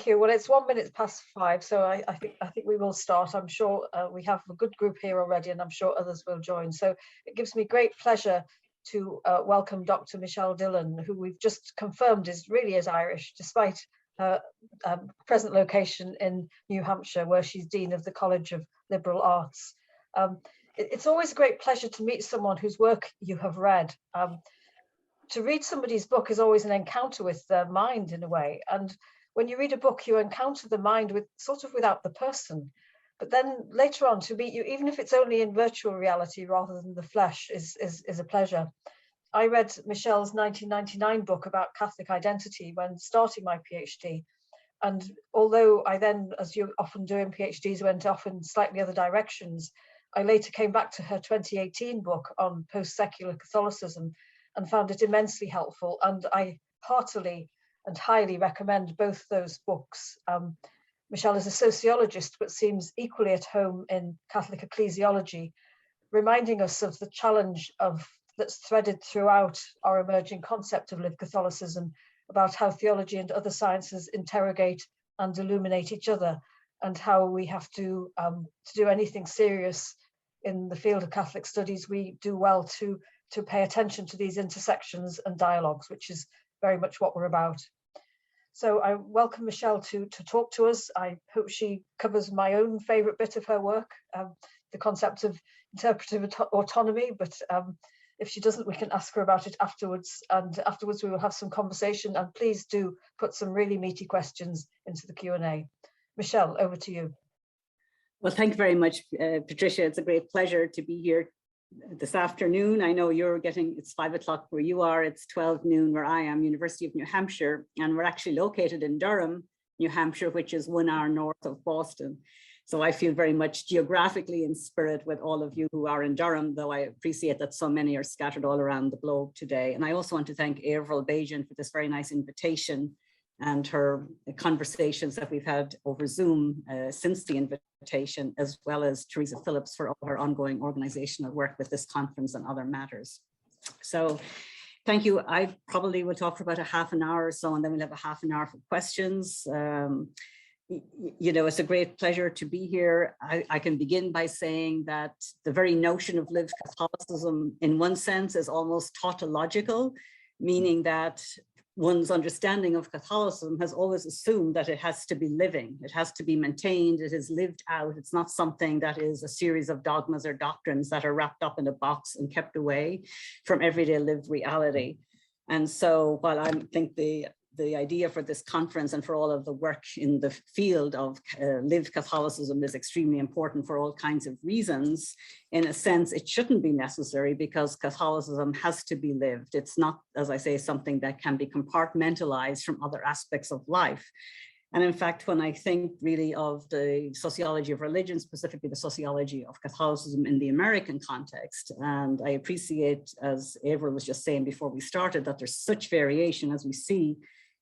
Thank you. Well, it's 1 minute past 5, so I think we will start. I'm sure we have a good group here already, and I'm sure others will join. So it gives me great pleasure to welcome Dr. Michelle Dillon, who we've just confirmed really is Irish, despite her present location in New Hampshire, where she's Dean of the College of Liberal Arts. It's always a great pleasure to meet someone whose work you have read. To read somebody's book is always an encounter with their mind in a way, and when you read a book, you encounter the mind without the person. But then later on, to meet you, even if it's only in virtual reality rather than the flesh, is a pleasure. I read Michelle's 1999 book about Catholic identity when starting my PhD. And although I then, as you often do in PhDs, went off in slightly other directions, I later came back to her 2018 book on post-secular Catholicism and found it immensely helpful. And I heartily and highly recommend both those books. Michelle is a sociologist, but seems equally at home in Catholic ecclesiology, reminding us of the challenge that's threaded throughout our emerging concept of lived Catholicism, about how theology and other sciences interrogate and illuminate each other, and how we have to do anything serious in the field of Catholic studies, we do well to pay attention to these intersections and dialogues, which is very much what we're about. So I welcome Michelle to talk to us. I hope she covers my own favourite bit of her work, the concept of interpretive autonomy, but if she doesn't, we can ask her about it afterwards, and afterwards we will have some conversation, and please do put some really meaty questions into the Q&A. Michelle, over to you. Well, thank you very much, Patricia. It's a great pleasure to be here this afternoon. I know it's 5 o'clock where you are, it's 12 noon where I am, University of New Hampshire, and we're actually located in Durham, New Hampshire, which is 1 hour north of Boston. So I feel very much geographically in spirit with all of you who are in Durham, though I appreciate that so many are scattered all around the globe today. And I also want to thank Avril Bajan for this very nice invitation and her conversations that we've had over Zoom since the invitation, as well as Teresa Phillips for all her ongoing organizational work with this conference and other matters. So thank you. I probably will talk for about a half an hour or so, and then we'll have a half an hour for questions. You know, it's a great pleasure to be here. I can begin by saying that the very notion of lived Catholicism in one sense is almost tautological, meaning that one's understanding of Catholicism has always assumed that it has to be living, it has to be maintained, it is lived out. It's not something that is a series of dogmas or doctrines that are wrapped up in a box and kept away from everyday lived reality. And so while I think the idea for this conference and for all of the work in the field of lived Catholicism is extremely important for all kinds of reasons, in a sense, it shouldn't be necessary because Catholicism has to be lived. It's not, as I say, something that can be compartmentalized from other aspects of life. And in fact, when I think really of the sociology of religion, specifically the sociology of Catholicism in the American context, and I appreciate, as Avril was just saying before we started, that there's such variation as we see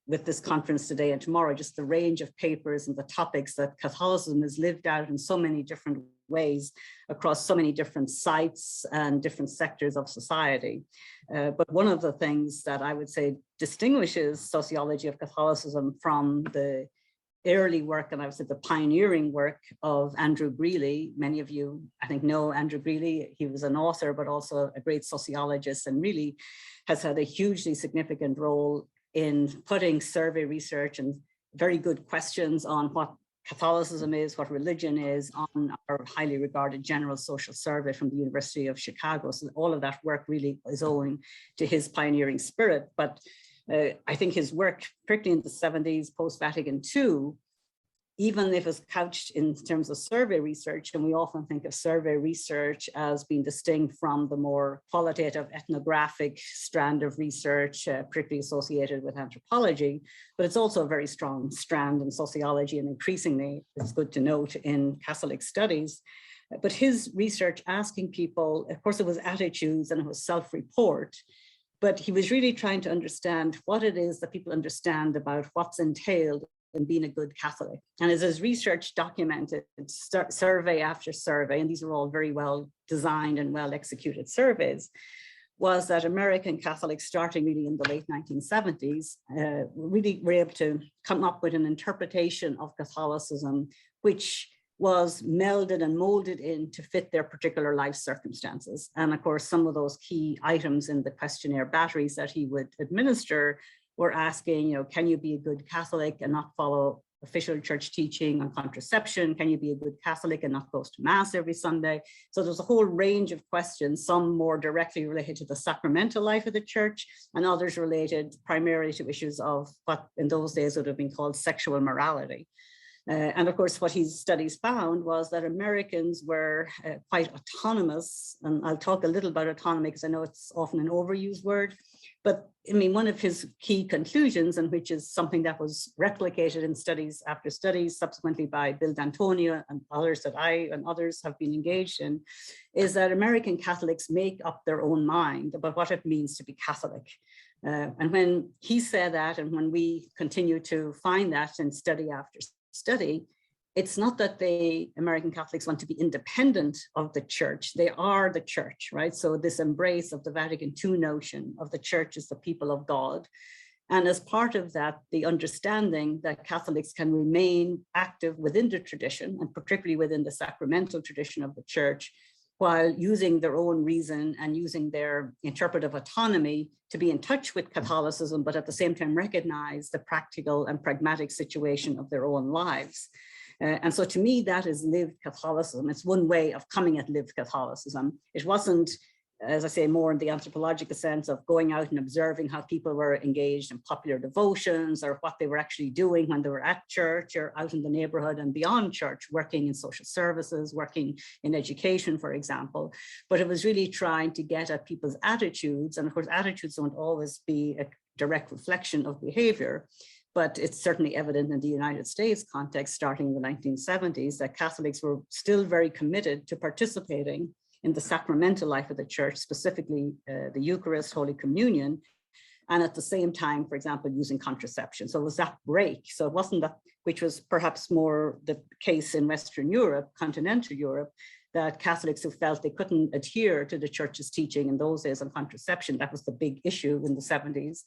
with this conference today and tomorrow, just the range of papers and the topics that Catholicism is lived out in so many different ways across so many different sites and different sectors of society. But one of the things that I would say distinguishes sociology of Catholicism from the early work, and I would say the pioneering work of Andrew Greeley. Many of you, I think, know Andrew Greeley. He was an author, but also a great sociologist, and really has had a hugely significant role in putting survey research and very good questions on what Catholicism is, what religion is, on our highly regarded General Social Survey from the University of Chicago. So all of that work really is owing to his pioneering spirit. But I think his work, particularly in the 70s, post-Vatican II, even if it's couched in terms of survey research, and we often think of survey research as being distinct from the more qualitative ethnographic strand of research, particularly associated with anthropology, but it's also a very strong strand in sociology, and increasingly, it's good to note, in Catholic studies. But his research asking people, of course, it was attitudes and it was self-report, but he was really trying to understand what it is that people understand about what's entailed and being a good Catholic. And as his research documented, survey after survey, and these are all very well designed and well executed surveys, was that American Catholics, starting really in the late 1970s, really were able to come up with an interpretation of Catholicism, which was melded and molded in to fit their particular life circumstances. And of course, some of those key items in the questionnaire batteries that he would administer were asking, can you be a good Catholic and not follow official church teaching on contraception? Can you be a good Catholic and not go to Mass every Sunday? So there's a whole range of questions, some more directly related to the sacramental life of the church, and others related primarily to issues of what in those days would have been called sexual morality. And of course, what his studies found was that Americans were quite autonomous. And I'll talk a little about autonomy because I know it's often an overused word. But I mean, one of his key conclusions, and which is something that was replicated in studies after studies subsequently by Bill D'Antonio and others that I and others have been engaged in, is that American Catholics make up their own mind about what it means to be Catholic. And when he said that, and when we continue to find that in study after study, it's not that American Catholics want to be independent of the church. They are the church, right? So this embrace of the Vatican II notion of the church as the people of God. And as part of that, the understanding that Catholics can remain active within the tradition, and particularly within the sacramental tradition of the church, while using their own reason and using their interpretive autonomy to be in touch with Catholicism, but at the same time recognize the practical and pragmatic situation of their own lives. And so to me, that is lived Catholicism. It's one way of coming at lived Catholicism. It wasn't, as I say, more in the anthropological sense of going out and observing how people were engaged in popular devotions or what they were actually doing when they were at church or out in the neighborhood and beyond church, working in social services, working in education, for example. But it was really trying to get at people's attitudes. And of course, attitudes don't always be a direct reflection of behavior. But it's certainly evident in the United States context, starting in the 1970s, that Catholics were still very committed to participating in the sacramental life of the church, specifically the Eucharist, Holy Communion, and at the same time, for example, using contraception. So it was that break. So it wasn't that, which was perhaps more the case in Western Europe, continental Europe, that Catholics who felt they couldn't adhere to the church's teaching in those days on contraception, that was the big issue in the 70s.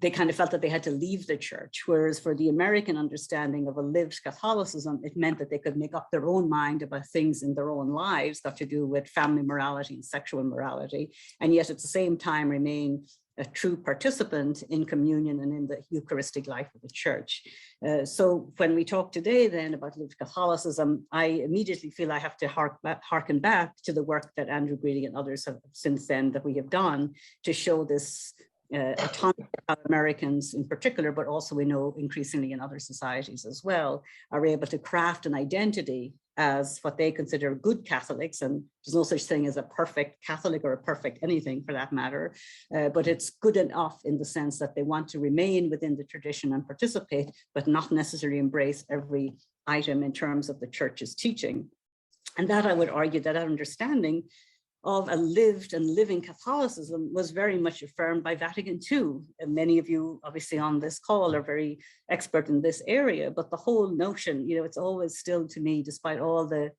They kind of felt that they had to leave the church, whereas for the American understanding of a lived Catholicism, it meant that they could make up their own mind about things in their own lives got to do with family morality and sexual morality, and yet at the same time remain a true participant in communion and in the Eucharistic life of the church. So when we talk today then about lived Catholicism, I immediately feel I have to harken back to the work that Andrew Greeley and others have since then that we have done to show this autonomy of Americans in particular, but also we know increasingly in other societies as well, are able to craft an identity as what they consider good Catholics. And there's no such thing as a perfect Catholic or a perfect anything for that matter, but it's good enough in the sense that they want to remain within the tradition and participate, but not necessarily embrace every item in terms of the church's teaching. And that I would argue that understanding of a lived and living Catholicism was very much affirmed by Vatican II. And many of you obviously on this call are very expert in this area, but the whole notion, it's always still to me, despite all the,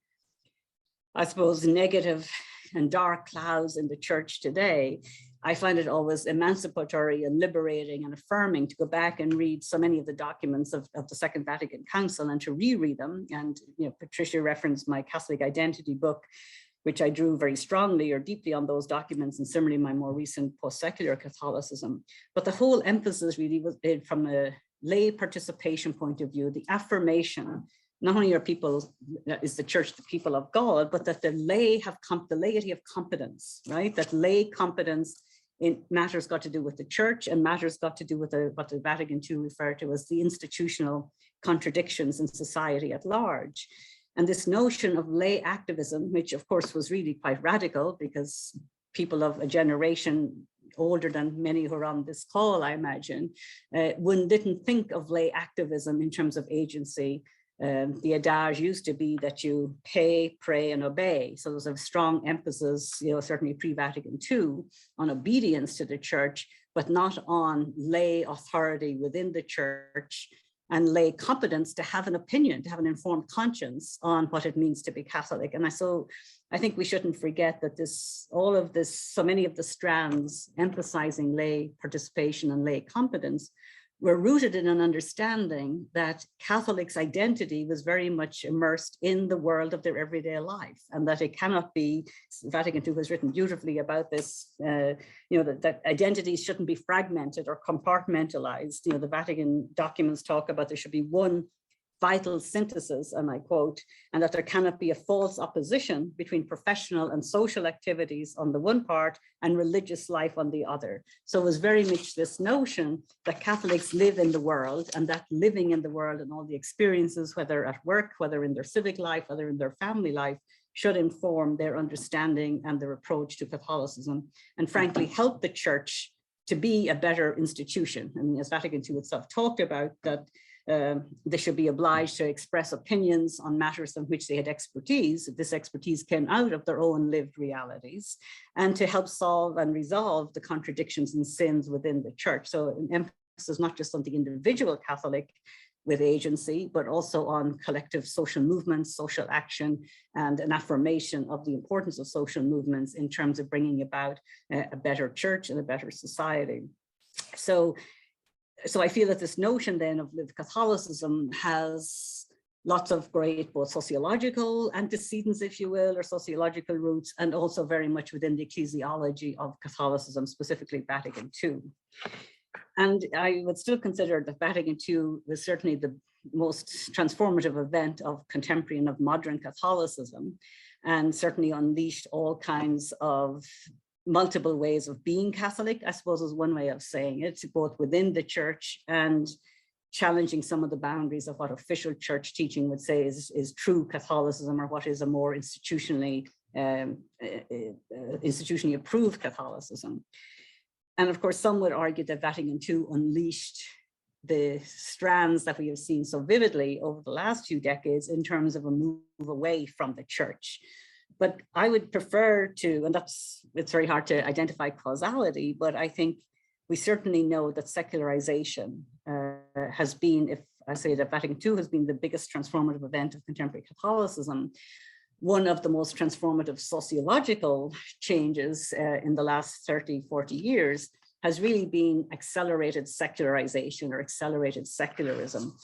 I suppose, negative and dark clouds in the church today, I find it always emancipatory and liberating and affirming to go back and read so many of the documents of the Second Vatican Council and to reread them. And Patricia referenced my Catholic Identity book, which I drew very strongly or deeply on those documents, and similarly my more recent post-secular Catholicism. But the whole emphasis really was from a lay participation point of view, the affirmation, not only are people, is the church the people of God, but that the laity have competence, right? That lay competence in matters got to do with the church and matters got to do with what the Vatican II referred to as the institutional contradictions in society at large. And this notion of lay activism, which of course was really quite radical because people of a generation older than many who are on this call, I imagine, one didn't think of lay activism in terms of agency. The adage used to be that you pay, pray, and obey. So there's a strong emphasis, certainly pre-Vatican II, on obedience to the church, but not on lay authority within the church and lay competence to have an opinion, to have an informed conscience on what it means to be Catholic. And so I think we shouldn't forget that so many of the strands emphasizing lay participation and lay competence were rooted in an understanding that Catholics' identity was very much immersed in the world of their everyday life, and that it cannot be, Vatican II has written beautifully about this, that identities shouldn't be fragmented or compartmentalized. The Vatican documents talk about there should be one vital synthesis, and I quote, and that there cannot be a false opposition between professional and social activities on the one part and religious life on the other. So it was very much this notion that Catholics live in the world, and that living in the world and all the experiences, whether at work, whether in their civic life, whether in their family life, should inform their understanding and their approach to Catholicism, and frankly, help the church to be a better institution. I mean, as Vatican II itself talked about, that they should be obliged to express opinions on matters on which they had expertise. This expertise came out of their own lived realities, and to help solve and resolve the contradictions and sins within the church. So an emphasis not just on the individual Catholic with agency, but also on collective social movements, social action, and an affirmation of the importance of social movements in terms of bringing about a better church and a better society. So I feel that this notion then of lived Catholicism has lots of great both sociological antecedents, if you will, or sociological roots, and also very much within the ecclesiology of Catholicism, specifically Vatican II. And I would still consider that Vatican II was certainly the most transformative event of contemporary and of modern Catholicism, and certainly unleashed all kinds of multiple ways of being Catholic, I suppose is one way of saying it, both within the church and challenging some of the boundaries of what official church teaching would say is true Catholicism, or what is a more institutionally approved Catholicism. And of course, some would argue that Vatican II unleashed the strands that we have seen so vividly over the last few decades in terms of a move away from the church. But I would prefer to, and it's very hard to identify causality, but I think we certainly know that secularization has been, if I say that Vatican II has been the biggest transformative event of contemporary Catholicism, one of the most transformative sociological changes in the last 30, 40 years has really been accelerated secularization or accelerated secularism.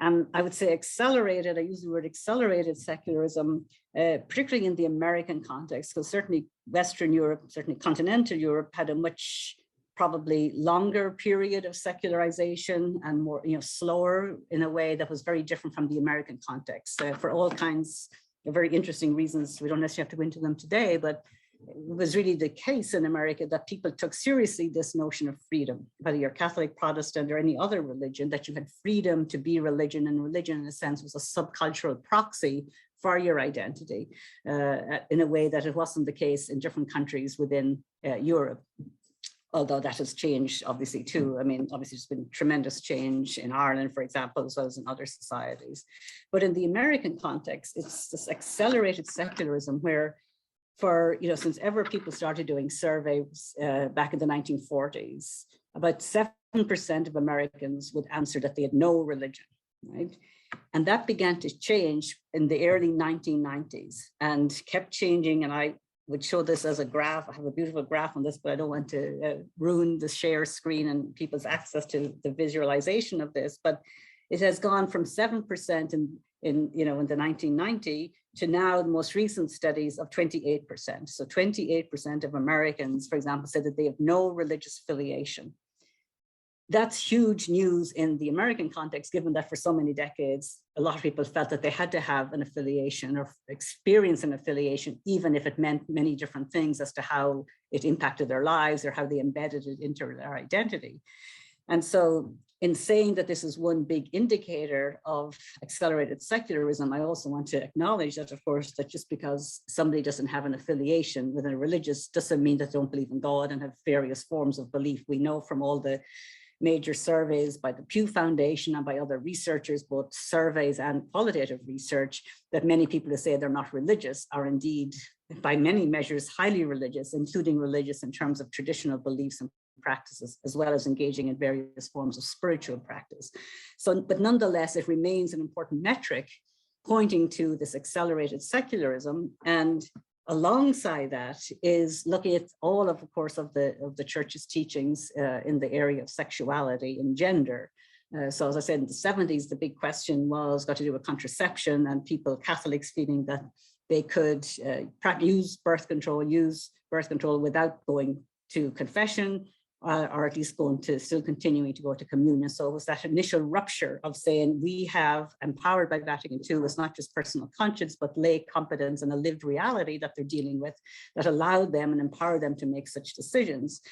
And I would say accelerated, I use the word accelerated secularism, particularly in the American context, because certainly Western Europe, certainly continental Europe had a much probably longer period of secularization and more, slower in a way that was very different from the American context for all kinds of very interesting reasons. We don't necessarily have to go into them today, but it was really the case in America that people took seriously this notion of freedom, whether you're Catholic, Protestant, or any other religion, that you had freedom to be religion, and religion in a sense was a subcultural proxy for your identity in a way that it wasn't the case in different countries within Europe. Although that has changed, obviously, too. I mean, obviously, there's been tremendous change in Ireland, for example, as well as in other societies. But in the American context, it's this accelerated secularism where since ever people started doing surveys back in the 1940s, about 7% of Americans would answer that they had no religion, right? And that began to change in the early 1990s and kept changing. And I would show this as a graph. I have a beautiful graph on this, but I don't want to ruin the share screen and people's access to the visualization of this. But it has gone from 7% in the 1990 to now the most recent studies of 28%. So 28% of Americans, for example, said that they have no religious affiliation. That's huge news in the American context, given that for so many decades, a lot of people felt that they had to have an affiliation or experience an affiliation, even if it meant many different things as to how it impacted their lives or how they embedded it into their identity. And so in saying that this is one big indicator of accelerated secularism, I also want to acknowledge that, of course, that just because somebody doesn't have an affiliation within a religious doesn't mean that they don't believe in God and have various forms of belief. We know from all the major surveys by the Pew Foundation and by other researchers, both surveys and qualitative research, that many people who say they're not religious are indeed, by many measures, highly religious, including religious in terms of traditional beliefs and practices, as well as engaging in various forms of spiritual practice. So, but nonetheless, it remains an important metric pointing to this accelerated secularism. And alongside that is looking at all of course, of the church's teachings in the area of sexuality and gender. So as I said, in the 70s, the big question got to do with contraception and Catholics feeling that they could use birth control without going to confession, or at least still continuing to go to communion. So it was that initial rupture of saying we have, empowered by Vatican II, it's not just personal conscience, but lay competence and a lived reality that they're dealing with that allowed them and empowered them to make such decisions.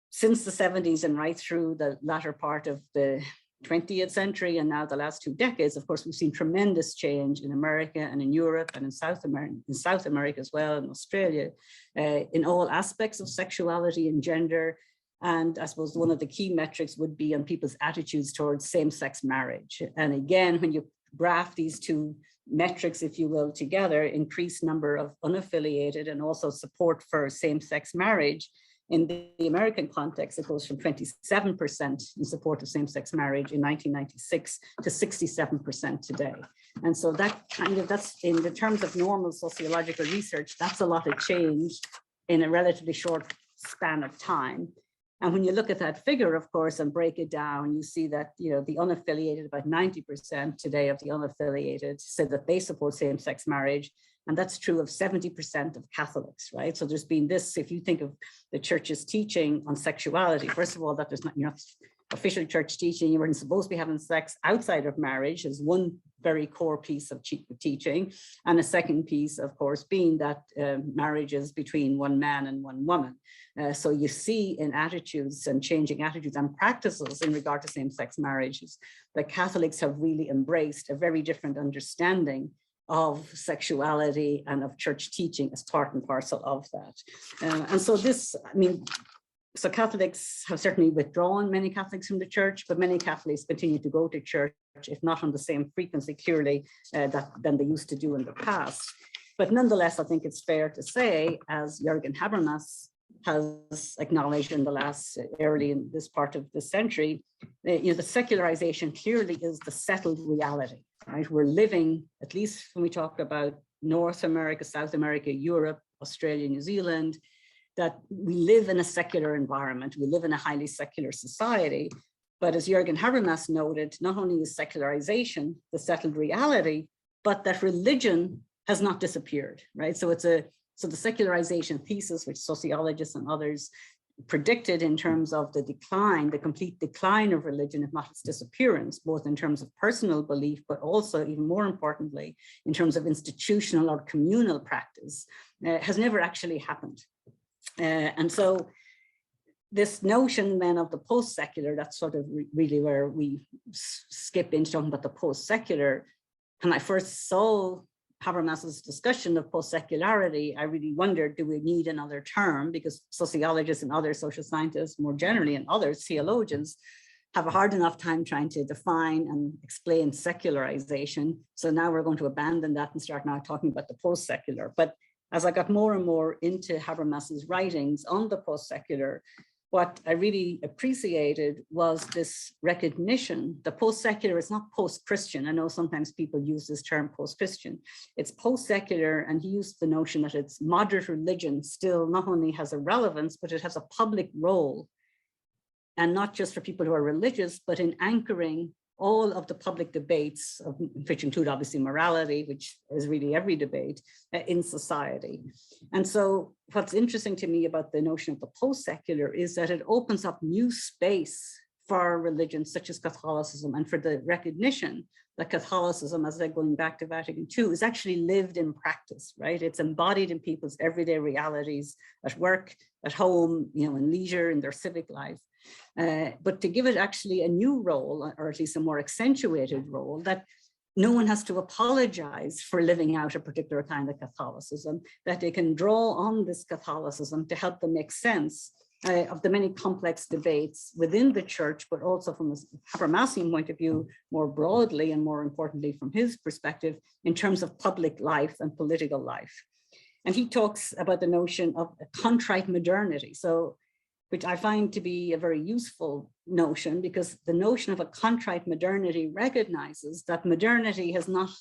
Since the 70s and right through the latter part of the 20th century and now the last 2 decades, of course, we've seen tremendous change in America and in Europe and in South America as well, in Australia, in all aspects of sexuality and gender. And I suppose one of the key metrics would be on people's attitudes towards same-sex marriage. And again, when you graph these two metrics, if you will, together, increased number of unaffiliated and also support for same-sex marriage. In the American context, it goes from 27% in support of same-sex marriage in 1996 to 67% today. And so that's in the terms of normal sociological research, that's a lot of change in a relatively short span of time. And when you look at that figure, of course, and break it down, you see that, the unaffiliated, about 90% today of the unaffiliated said that they support same-sex marriage. And that's true of 70% of Catholics, right? So there's been this, if you think of the church's teaching on sexuality, first of all, that there's not, official church teaching, you weren't supposed to be having sex outside of marriage is one very core piece of teaching. And a second piece, of course, being that marriage is between one man and one woman. So you see in attitudes and changing attitudes and practices in regard to same-sex marriages, that Catholics have really embraced a very different understanding of sexuality and of church teaching as part and parcel of that. And so this, so Catholics have certainly withdrawn many Catholics from the church, but many Catholics continue to go to church, if not on the same frequency, clearly, than they used to do in the past. But nonetheless, I think it's fair to say, as Jürgen Habermas has acknowledged in the last, early in this part of the century, the secularization clearly is the settled reality, right? We're living, at least when we talk about North America, South America, Europe, Australia, New Zealand, that we live in a secular environment. We live in a highly secular society. But as Jürgen Habermas noted, not only is secularization the settled reality, but that religion has not disappeared, right? So the secularization thesis, which sociologists and others predicted in terms of the decline, the complete decline of religion, if not its disappearance, both in terms of personal belief, but also even more importantly, in terms of institutional or communal practice, has never actually happened. And so this notion then of the post-secular, that's sort of really where we skip into talking about the post-secular. When I first saw Habermas's discussion of post-secularity, I really wondered, do we need another term? Because sociologists and other social scientists more generally, and other theologians, have a hard enough time trying to define and explain secularization. So now we're going to abandon that and start now talking about the post-secular. But as I got more and more into Habermas's writings on the post-secular, what I really appreciated was this recognition. The post-secular is not post-Christian. I know sometimes people use this term post-Christian. It's post-secular, and he used the notion that it's moderate religion still not only has a relevance, but it has a public role. And not just for people who are religious, but in anchoring all of the public debates, which include obviously morality, which is really every debate in society. And so what's interesting to me about the notion of the post-secular is that it opens up new space for religions such as Catholicism, and for the recognition that Catholicism, as they're going back to Vatican II, is actually lived in practice, right? It's embodied in people's everyday realities at work, at home, in leisure, in their civic life. But to give it actually a new role, or at least a more accentuated role, that no one has to apologize for living out a particular kind of Catholicism, that they can draw on this Catholicism to help them make sense of the many complex debates within the church, but also from a Habermasian point of view, more broadly, and more importantly from his perspective, in terms of public life and political life. And he talks about the notion of a contrite modernity. So, which I find to be a very useful notion, because the notion of a contrite modernity recognizes that modernity has not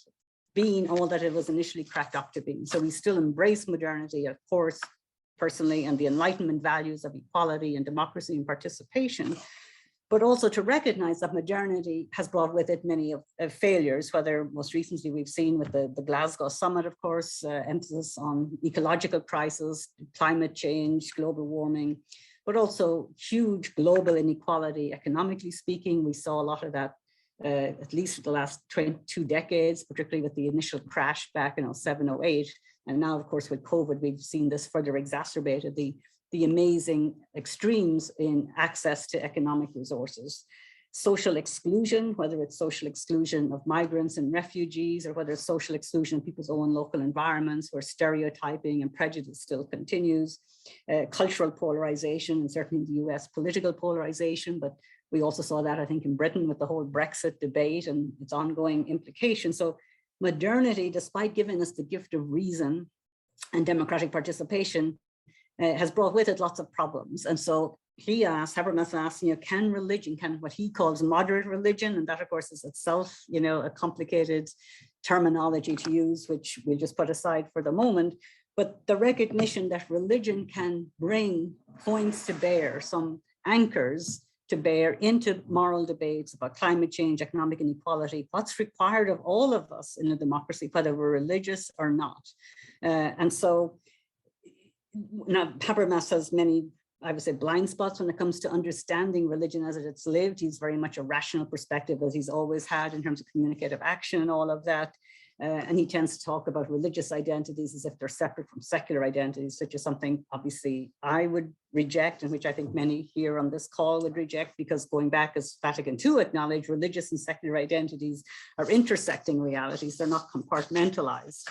being all that it was initially cracked up to be. So we still embrace modernity, of course, personally, and the Enlightenment values of equality and democracy and participation, but also to recognize that modernity has brought with it many of failures, whether most recently we've seen with the Glasgow summit, of course, emphasis on ecological crisis, climate change, global warming, but also huge global inequality. Economically speaking, we saw a lot of that, at least for the last 22 decades, particularly with the initial crash back in 07, 08. And now, of course, with COVID, we've seen this further exacerbated, the amazing extremes in access to economic resources. Social exclusion, whether it's social exclusion of migrants and refugees, or whether it's social exclusion in people's own local environments where stereotyping and prejudice still continues. Cultural polarization, and certainly in the US, political polarization, but we also saw that, I think, in Britain with the whole Brexit debate and its ongoing implications. So modernity, despite giving us the gift of reason and democratic participation, has brought with it lots of problems. And so he asked, Habermas asked, can religion, can what he calls moderate religion, and that of course is itself, a complicated terminology to use, which we'll just put aside for the moment, but the recognition that religion can bring points to bear, some anchors to bear into moral debates about climate change, economic inequality, what's required of all of us in a democracy, whether we're religious or not. And so now Habermas has many, I would say, blind spots when it comes to understanding religion as it's lived. He's very much a rational perspective, as he's always had in terms of communicative action and all of that. And he tends to talk about religious identities as if they're separate from secular identities, which is something obviously I would reject, and which I think many here on this call would reject, because going back, as Vatican II acknowledged, religious and secular identities are intersecting realities. They're not compartmentalized.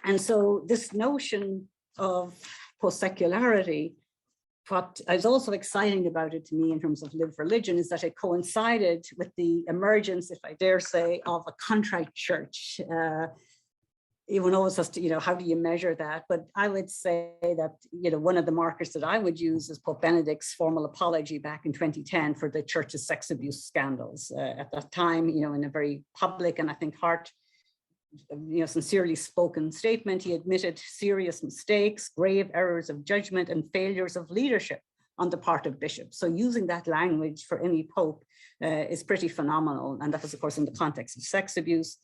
And so this notion of post-secularity, what is also exciting about it to me in terms of lived religion is that it coincided with the emergence, if I dare say, of a contrite church. Everyone always has to, how do you measure that? But I would say that, one of the markers that I would use is Pope Benedict's formal apology back in 2010 for the church's sex abuse scandals. At that time, in a very public and I think sincerely spoken statement, he admitted serious mistakes, grave errors of judgment, and failures of leadership on the part of bishops. So using that language for any pope is pretty phenomenal. And that was, of course, in the context of sex abuse.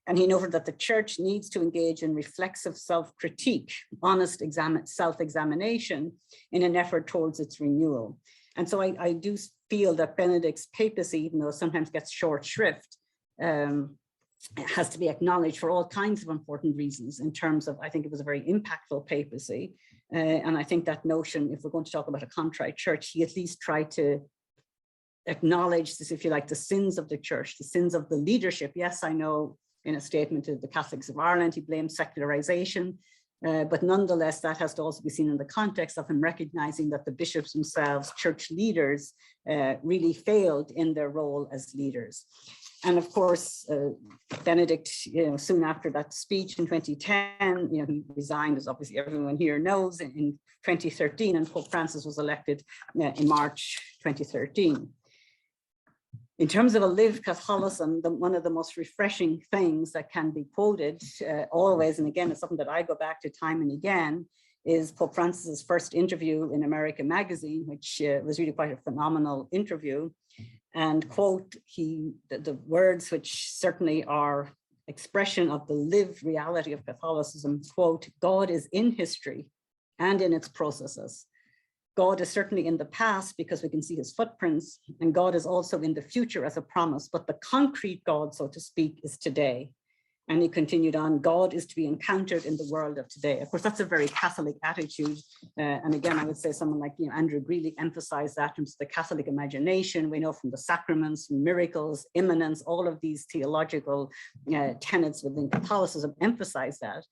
And he noted that the church needs to engage in reflexive self-critique, honest self-examination in an effort towards its renewal. And so I do feel that Benedict's papacy, even though it sometimes gets short shrift, has to be acknowledged for all kinds of important reasons in terms of, I think it was a very impactful papacy. And I think that notion, if we're going to talk about a contrite church, he at least tried to acknowledge this, if you like, the sins of the church, the sins of the leadership. Yes, I know in a statement to the Catholics of Ireland, he blamed secularization, but nonetheless, that has to also be seen in the context of him recognizing that the bishops themselves, church leaders, really failed in their role as leaders. And of course, Benedict, soon after that speech in 2010, he resigned, as obviously everyone here knows, in 2013, and Pope Francis was elected in March 2013. In terms of a lived Catholicism, one of the most refreshing things that can be quoted always, and again, it's something that I go back to time and again, is Pope Francis's first interview in American Magazine, which was really quite a phenomenal interview. And quote, the words which certainly are expression of the lived reality of Catholicism, quote, God is in history and in its processes. God is certainly in the past because we can see his footprints, and God is also in the future as a promise, but the concrete God, so to speak, is today. And he continued on, God is to be encountered in the world of today. Of course, that's a very Catholic attitude. And again, I would say someone like Andrew Greeley emphasized that in terms of the Catholic imagination. We know from the sacraments, miracles, immanence, all of these theological tenets within Catholicism emphasize that.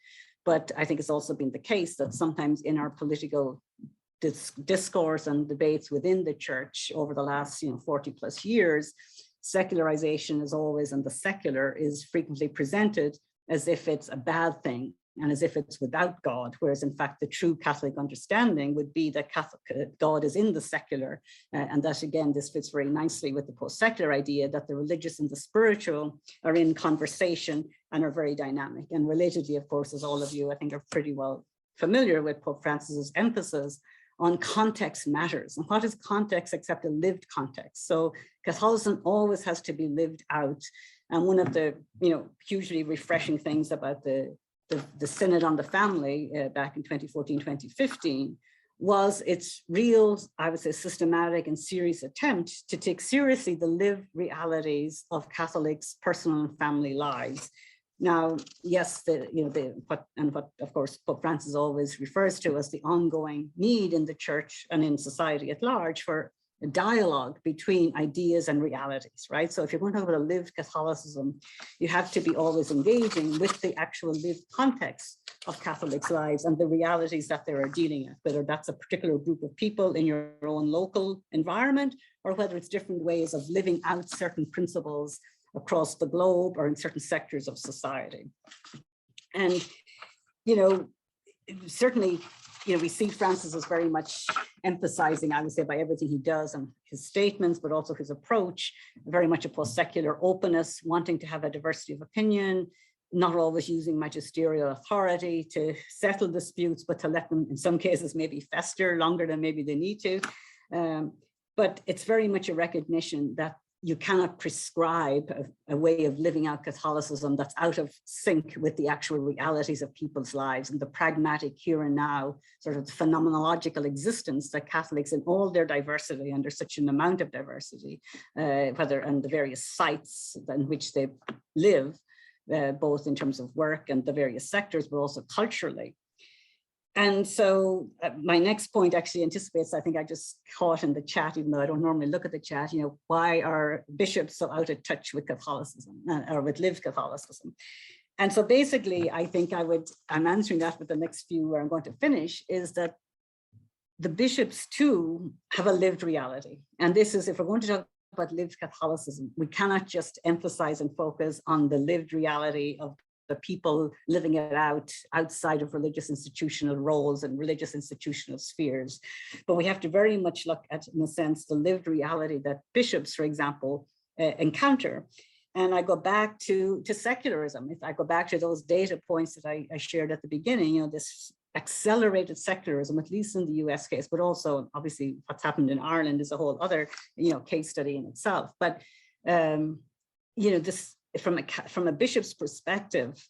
But I think it's also been the case that sometimes in our political discourse and debates within the church over the last 40 plus years, secularization is always, and the secular is frequently presented as if it's a bad thing, and as if it's without God, whereas in fact the true Catholic understanding would be that God is in the secular, and that again this fits very nicely with the post-secular idea that the religious and the spiritual are in conversation and are very dynamic. And relatedly, of course, as all of you I think are pretty well familiar with, Pope Francis's emphasis on context matters. And what is context except a lived context? So Catholicism always has to be lived out. And one of the hugely refreshing things about the Synod on the Family back in 2014, 2015 was its real, I would say, systematic and serious attempt to take seriously the lived realities of Catholics' personal and family lives. Now, yes, what of course Pope Francis always refers to as the ongoing need in the church and in society at large for a dialogue between ideas and realities, right? So if you're going to talk about a lived Catholicism, you have to be always engaging with the actual lived context of Catholics' lives and the realities that they are dealing with, whether that's a particular group of people in your own local environment, or whether it's different ways of living out certain principles across the globe or in certain sectors of society. And, certainly, we see Francis as very much emphasizing, I would say, by everything he does and his statements, but also his approach, very much a post-secular openness, wanting to have a diversity of opinion, not always using magisterial authority to settle disputes, but to let them, in some cases, maybe fester longer than maybe they need to. But it's very much a recognition that you cannot prescribe a way of living out Catholicism that's out of sync with the actual realities of people's lives and the pragmatic here and now sort of phenomenological existence that Catholics in all their diversity, and there's such an amount of diversity, whether in the various sites in which they live, both in terms of work and the various sectors, but also culturally. And so my next point actually anticipates, I think I just caught in the chat, even though I don't normally look at the chat, why are bishops so out of touch with Catholicism or with lived Catholicism? And so basically, I think I'm answering that with the next few where I'm going to finish, is that the bishops too have a lived reality. And this is, if we're going to talk about lived Catholicism, we cannot just emphasize and focus on the lived reality of the people living it out outside of religious institutional roles and religious institutional spheres. But we have to very much look at, in a sense, the lived reality that bishops, for example, encounter. And I go back to secularism. If I go back to those data points that I shared at the beginning, this accelerated secularism, at least in the US case, but also obviously what's happened in Ireland is a whole other, case study in itself. But, this, from a bishop's perspective,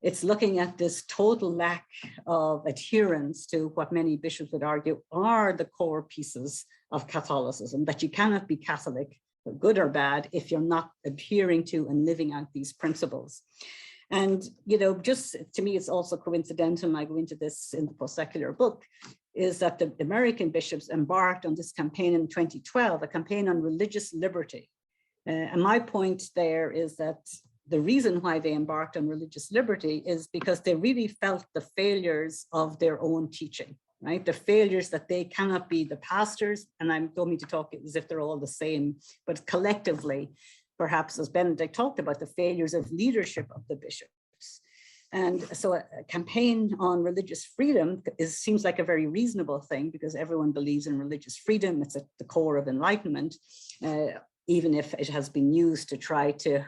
it's looking at this total lack of adherence to what many bishops would argue are the core pieces of Catholicism, that you cannot be Catholic, good or bad, if you're not adhering to and living out these principles. And, just to me, it's also coincidental, and I go into this in the post-secular book, is that the American bishops embarked on this campaign in 2012, a campaign on religious liberty. And my point there is that the reason why they embarked on religious liberty is because they really felt the failures of their own teaching, right? The failures that they cannot be the pastors, and I don't mean to talk as if they're all the same, but collectively, perhaps as Benedict talked about, the failures of leadership of the bishops. And so a campaign on religious freedom seems like a very reasonable thing because everyone believes in religious freedom. It's at the core of enlightenment. Even if it has been used to try to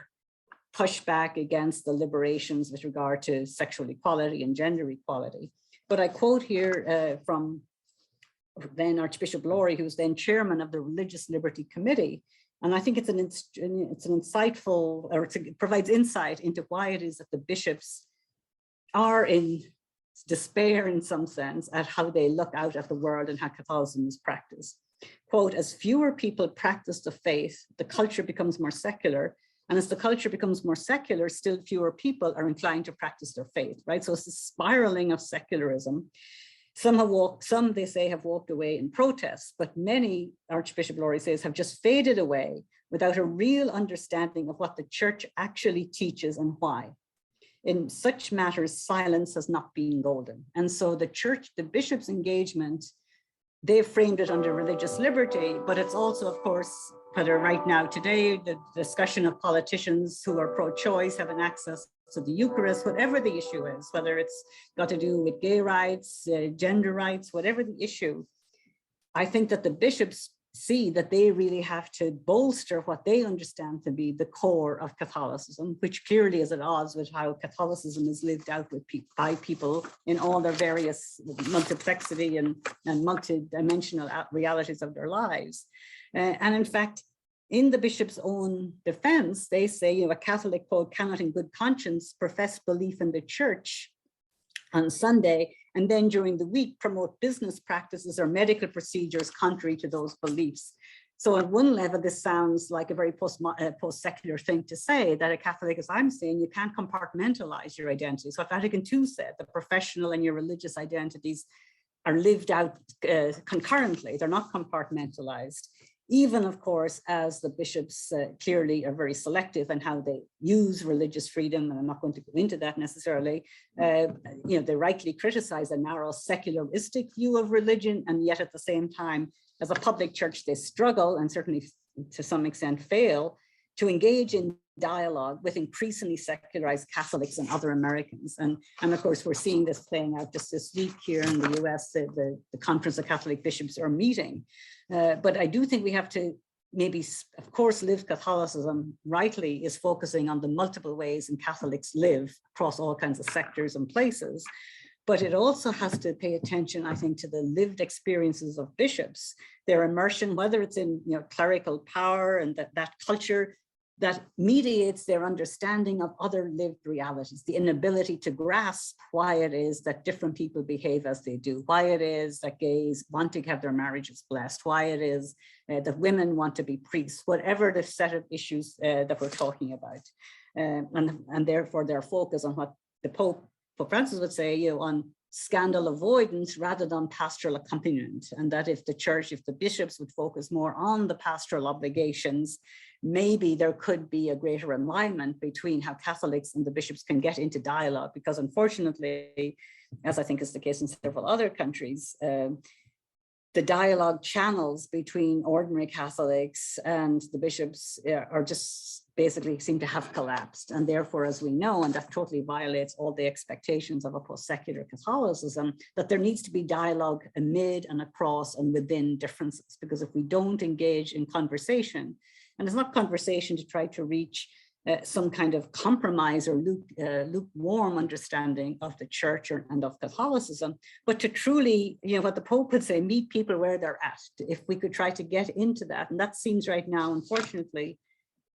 push back against the liberations with regard to sexual equality and gender equality. But I quote here from then Archbishop Lori, who was then chairman of the Religious Liberty Committee. And I think it's an insightful, or it provides insight into why it is that the bishops are in despair in some sense at how they look out at the world and how Catholicism is practiced. Quote, as fewer people practice the faith, the culture becomes more secular. And as the culture becomes more secular, still fewer people are inclined to practice their faith, right? So it's a spiraling of secularism. Some they say have walked away in protest, but many, Archbishop Lori says, have just faded away without a real understanding of what the church actually teaches and why. In such matters, silence has not been golden. And so the church, the bishop's engagement, they've framed it under religious liberty, but it's also, of course, whether right now today, the discussion of politicians who are pro-choice having access of the Eucharist, whatever the issue is, whether it's got to do with gay rights, gender rights, whatever the issue, I think that the bishops see that they really have to bolster what they understand to be the core of Catholicism, which clearly is at odds with how Catholicism is lived out by people in all their various multiplexity and multidimensional realities of their lives. And in fact, in the bishop's own defense, they say, you know, a Catholic, quote, cannot in good conscience profess belief in the church on Sunday, and then during the week promote business practices or medical procedures contrary to those beliefs. So at one level, this sounds like a very post-secular thing to say, that a Catholic, as I'm saying, you can't compartmentalize your identity. So what Vatican II said, the professional and your religious identities are lived out concurrently, they're not compartmentalized. Even, of course, as the bishops clearly are very selective in how they use religious freedom, and I'm not going to go into that necessarily, you know, they rightly criticize a narrow secularistic view of religion, and yet at the same time, as a public church, they struggle, and certainly to some extent fail, to engage in dialogue with increasingly secularized Catholics and other Americans. And of course, we're seeing this playing out just this week here in the US, the Conference of Catholic Bishops are meeting. But I do think we have to maybe, of course, Lived Catholicism rightly is focusing on the multiple ways in Catholics live across all kinds of sectors and places. But it also has to pay attention, I think, to the lived experiences of bishops, their immersion, whether it's in, you know, clerical power and that culture that mediates their understanding of other lived realities, the inability to grasp why it is that different people behave as they do, why it is that gays want to have their marriages blessed, why it is that women want to be priests, whatever the set of issues that we're talking about. And therefore their focus on what the Pope Francis would say, you know, on scandal avoidance rather than pastoral accompaniment, and that if the bishops would focus more on the pastoral obligations, maybe there could be a greater alignment between how Catholics and the bishops can get into dialogue, because unfortunately, as I think is the case in several other countries, the dialogue channels between ordinary Catholics and the bishops are just basically seem to have collapsed. And therefore, as we know, and that totally violates all the expectations of a post-secular Catholicism, that there needs to be dialogue amid and across and within differences. Because if we don't engage in conversation, and it's not conversation to try to reach some kind of compromise or lukewarm understanding of the church and of Catholicism, but to truly, you know, what the Pope would say, meet people where they're at. If we could try to get into that, and that seems right now, unfortunately,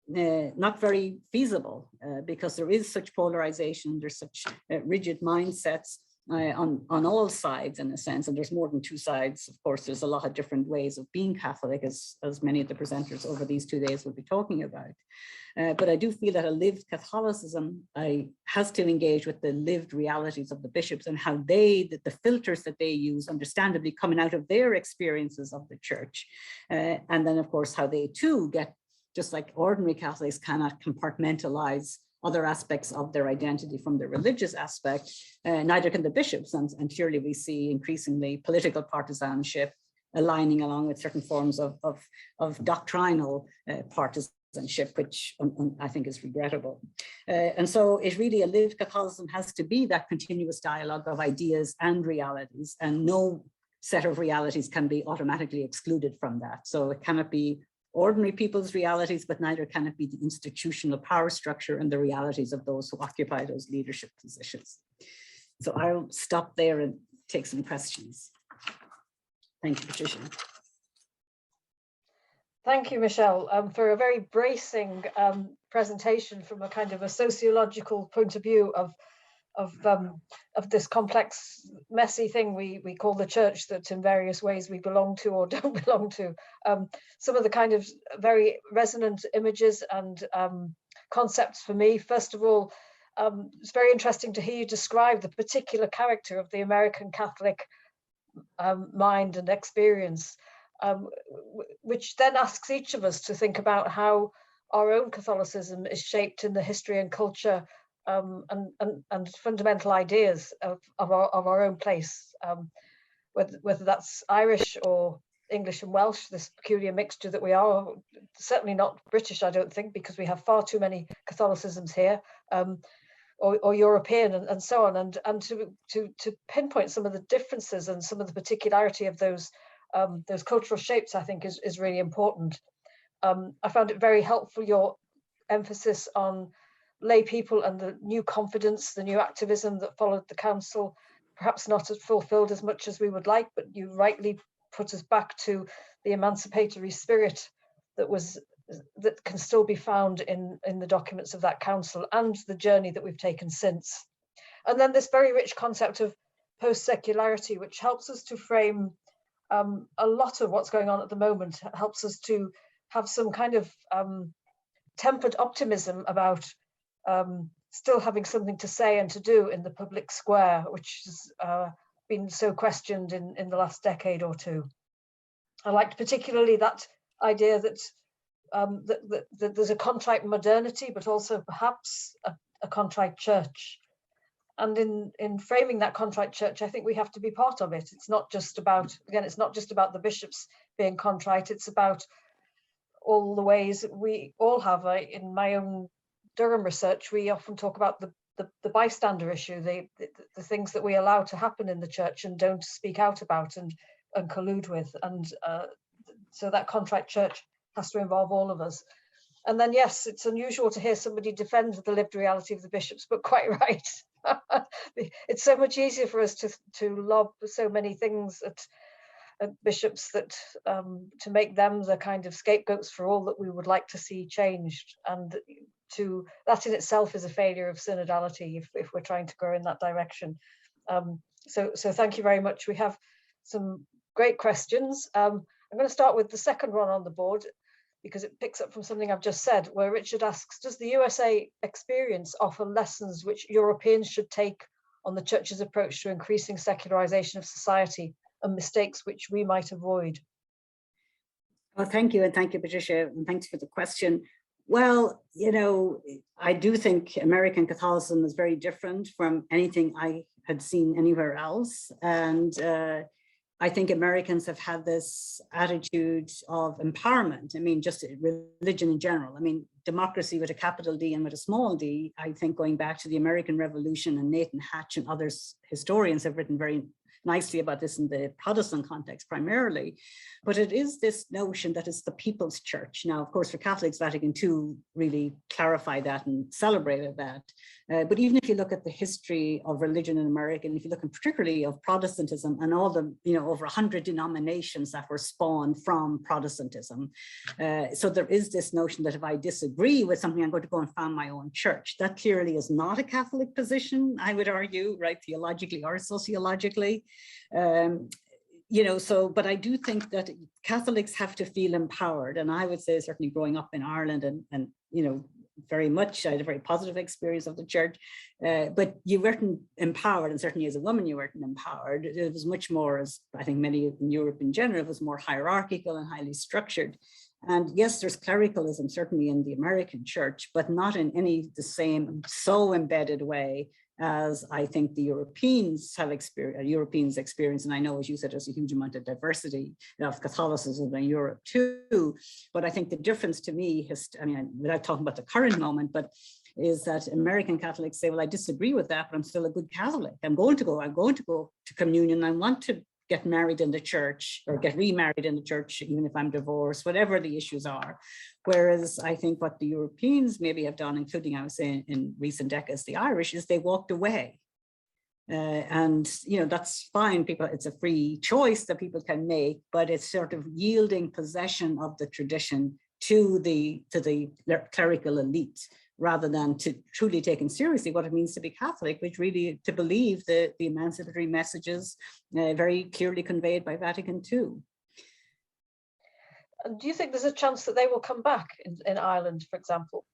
not very feasible because there is such polarization, there's such rigid mindsets on all sides in a sense, and there's more than two sides. Of course, there's a lot of different ways of being Catholic, as many of the presenters over these 2 days will be talking about. But I do feel that a lived Catholicism has to engage with the lived realities of the bishops and how the filters that they use, understandably coming out of their experiences of the church. And then, of course, how they too get, just like ordinary Catholics cannot compartmentalize other aspects of their identity from the religious aspect, neither can the bishops. And clearly we see increasingly political partisanship aligning along with certain forms of doctrinal partisanship, which I think is regrettable. And so it really, a lived Catholicism has to be that continuous dialogue of ideas and realities, and no set of realities can be automatically excluded from that. So it cannot be ordinary people's realities, but neither can it be the institutional power structure and the realities of those who occupy those leadership positions. So I'll stop there and take some questions. Thank you, Patricia. Thank you, Michelle, for a very bracing presentation from a kind of a sociological point of view of this complex, messy thing we call the church, that in various ways we belong to or don't belong to. Some of the kind of very resonant images and concepts for me. First of all, it's very interesting to hear you describe the particular character of the American Catholic mind and experience, which then asks each of us to think about how our own Catholicism is shaped in the history and culture and fundamental ideas of our own place, whether that's Irish or English and Welsh, this peculiar mixture that we are. Certainly not British, I don't think, because we have far too many Catholicisms here. or European, and so on, and to pinpoint some of the differences and some of the particularity of those cultural shapes, I think is really important. I found it very helpful, your emphasis on lay people and the new confidence, the new activism that followed the council, perhaps not as fulfilled as much as we would like, but you rightly put us back to the emancipatory spirit that can still be found in the documents of that council and the journey that we've taken since. And then this very rich concept of post-secularity, which helps us to frame a lot of what's going on at the moment, helps us to have some kind of tempered optimism about still having something to say and to do in the public square, which has been so questioned in the last decade or two. I liked particularly that idea that that there's a contrite modernity, but also perhaps a contrite church. And in framing that contrite church, I think we have to be part of it. It's not just about, again, it's not just about the bishops being contrite, it's about all the ways that we all have. In my own Durham research, we often talk about the bystander issue, the things that we allow to happen in the church and don't speak out about and collude with. And so that contrite church has to involve all of us. And then, yes, it's unusual to hear somebody defend the lived reality of the bishops, but quite right. It's so much easier for us to lob so many things at bishops that to make them the kind of scapegoats for all that we would like to see changed. And that in itself is a failure of synodality if we're trying to grow in that direction. So thank you very much. We have some great questions. I'm going to start with the second one on the board, because it picks up from something I've just said, where Richard asks, does the USA experience offer lessons which Europeans should take on the church's approach to increasing secularization of society and mistakes which we might avoid? Well, thank you. And thank you, Patricia. And thanks for the question. Well, I do think American Catholicism is very different from anything I had seen anywhere else. And I think Americans have had this attitude of empowerment. I mean, just religion in general. I mean, democracy with a capital D and with a small d, I think going back to the American Revolution, and Nathan Hatch and others historians have written very nicely about this in the Protestant context primarily, but it is this notion that it's the people's church. Now, of course, for Catholics, Vatican II really clarified that and celebrated that. But even if you look at the history of religion in America, and if you look in particularly of Protestantism and all the, over 100 denominations that were spawned from Protestantism. So there is this notion that if I disagree with something, I'm going to go and found my own church. That clearly is not a Catholic position, I would argue, right, theologically or sociologically. But I do think that Catholics have to feel empowered. And I would say certainly growing up in Ireland and very much, I had a very positive experience of the church, but you weren't empowered, and certainly as a woman, you weren't empowered. It was much more, as I think many in Europe in general, it was more hierarchical and highly structured. And yes, there's clericalism certainly in the American church, but not in the same so embedded way as I think the Europeans have experienced, and I know, as you said, there's a huge amount of diversity of Catholicism in Europe too. But I think the difference to me, without talking about the current moment, but is that American Catholics say, well, I disagree with that, but I'm still a good Catholic. I'm going to go to communion. I want to get married in the church or get remarried in the church, even if I'm divorced, whatever the issues are. Whereas I think what the Europeans maybe have done, including I was saying in recent decades, the Irish, is they walked away. And that's fine. It's a free choice that people can make, but it's sort of yielding possession of the tradition to the clerical elite, rather than to truly taking seriously what it means to be Catholic, which really to believe the emancipatory messages very clearly conveyed by Vatican II. And do you think there's a chance that they will come back in Ireland, for example?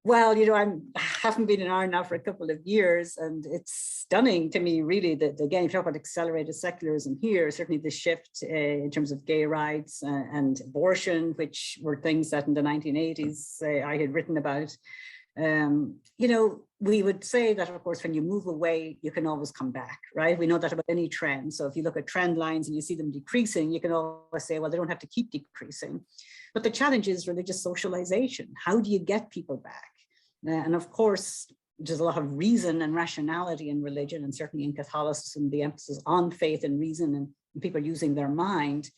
Well, I haven't been in Ireland now for a couple of years, and it's stunning to me, really, that, again, if you talk about accelerated secularism here, certainly the shift in terms of gay rights and abortion, which were things that in the 1980s I had written about. We would say that, of course, when you move away, you can always come back, right? We know that about any trend. So if you look at trend lines and you see them decreasing, you can always say, well, they don't have to keep decreasing. But the challenge is religious socialization. How do you get people back? And of course, there's a lot of reason and rationality in religion, and certainly in Catholicism, the emphasis on faith and reason and people using their mind.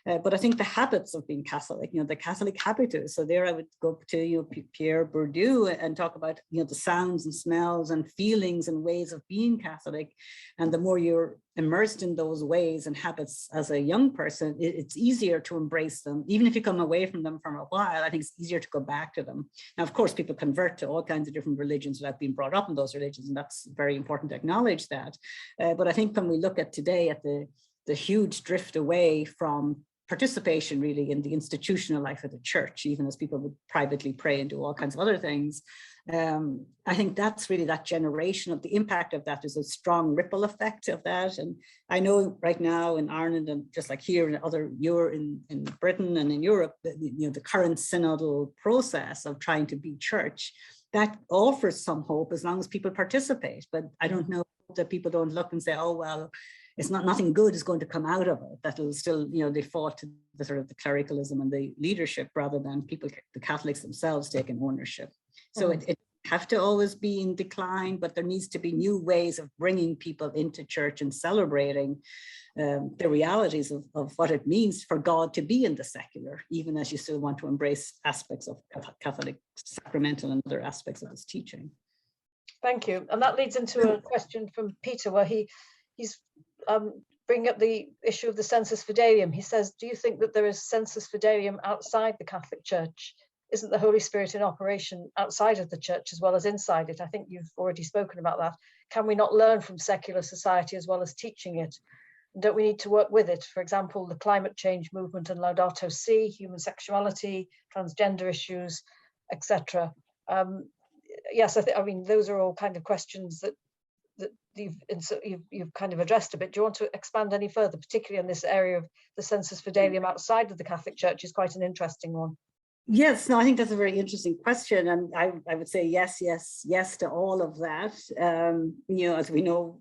But I think the habits of being Catholic, the Catholic habitus. So there I would go to Pierre Bourdieu and talk about the sounds and smells and feelings and ways of being Catholic. And the more you're immersed in those ways and habits as a young person, it's easier to embrace them. Even if you come away from them for a while, I think it's easier to go back to them. Now, of course, people convert to all kinds of different religions without being brought up in those religions, and that's very important to acknowledge that. But I think when we look at today at the huge drift away from participation really in the institutional life of the church, even as people would privately pray and do all kinds of other things. I think that's really that generation of the impact of that. Is a strong ripple effect of that. And I know right now in Ireland, and just like here in in Britain and in Europe, the current synodal process of trying to be church, that offers some hope as long as people participate. But I don't know that people don't look and say, oh, well, it's nothing good is going to come out of it. That will still, default to the sort of the clericalism and the leadership rather than people, the Catholics themselves, taking ownership. So it have to always be in decline, but there needs to be new ways of bringing people into church and celebrating the realities of what it means for God to be in the secular, even as you still want to embrace aspects of Catholic sacramental and other aspects of his teaching. Thank you. And that leads into a question from Peter, where he's bringing up the issue of the sensus fidelium. He says, do you think that there is sensus fidelium outside the Catholic Church? Isn't the Holy Spirit in operation outside of the church as well as inside it? I think you've already spoken about that. Can we not learn from secular society as well as teaching it? Don't we need to work with it? For example, the climate change movement and Laudato Si, human sexuality, transgender issues, etc. Yes, I mean, those are all kind of questions that you've kind of addressed a bit. Do you want to expand any further, particularly in this area of the sensus fidelium outside of the Catholic Church? Is quite an interesting one. Yes, no, I think that's a very interesting question, and I would say yes to all of that. As we know,